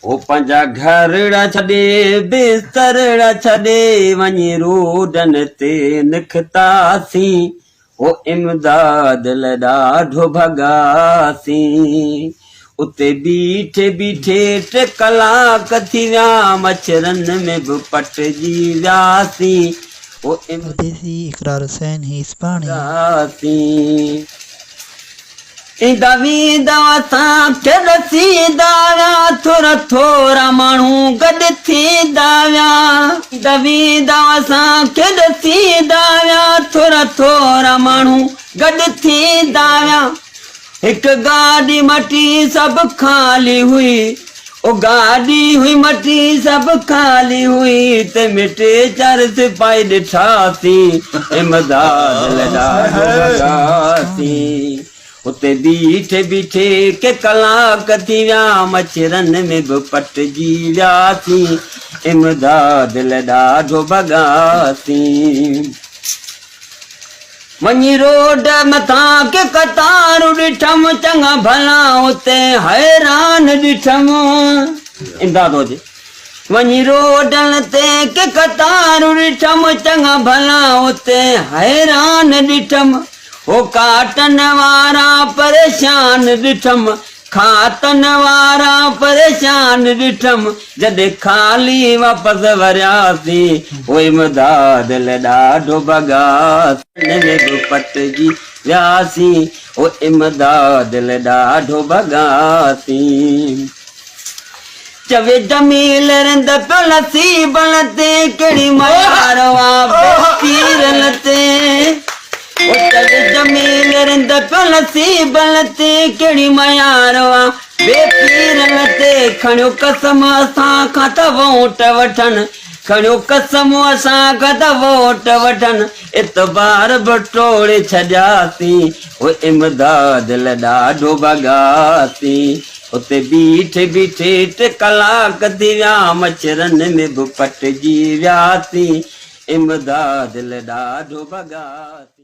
ओ पंजा घरड़ा छॾे बिस्तरड़ा छॾे वञी रोडन ते निखतासीं ओ इमदाद ॾाढो भॻासीं उते बीठे बीठे टे कलाक थी विया मच्छरन में बि पटजी वियासीं ओ देसी इकरार हुसैन ही इस्पाणी ईंदा वेंदा असांखे रसींदा विया थोरा थोरा माण्हू गॾु थींदा विया ईंदा वेंदा असांखे रसींदा विया थोरा थोरा माण्हू गॾु थींदा विया हिकु गाॾी मटी सभु ख़ाली हुई ओ गाॾी हुई मटी सभु ख़ाली हुई ते मिटे चार सिपाही ॾिठासीं इमदाद ॾाढो भॻासीं उते बीठे बीठे के कलाक थी विया मच्छरन में बि पटजी वियासीं इमदाद ॾाढो भॻासीं वञी रोड मथां के कतारूं ॾिठमि चङा भला उते हैरान ॾिठमि इमदाद हुजे वञी रोडन ते के कतारूं ॾिठमि चङा भला उते हैरान ॾिठमि ओ काटन वारा परेशान ॾिठमि खातन वारा परेशान ॾिठमि जॾहिं ख़ाली वापसि वरियासीं ओ इमदाद ॾाढो भॻासीं में बि पटजी वियासीं ओ इमदाद ॾाढो भॻासीं चवे जमील रिंद पियो नसीबन ते कहिड़ी मयार पीरन ते जमील रिंद पियो नसीबन ते कहिड़ी मयार बेपीरन ते खणियो कसम असां खां त वोट वठनि खणियो कसम असां खां त वोट वठनि इतबार बि टोड़े छॾियासीं ओ इमदाद ॾाढो भॻासीं उते बीठे बीठे टे कलाक थी विया मच्छरन में बि पटजी वियासीं इमदाद ॾाढो भॻासीं।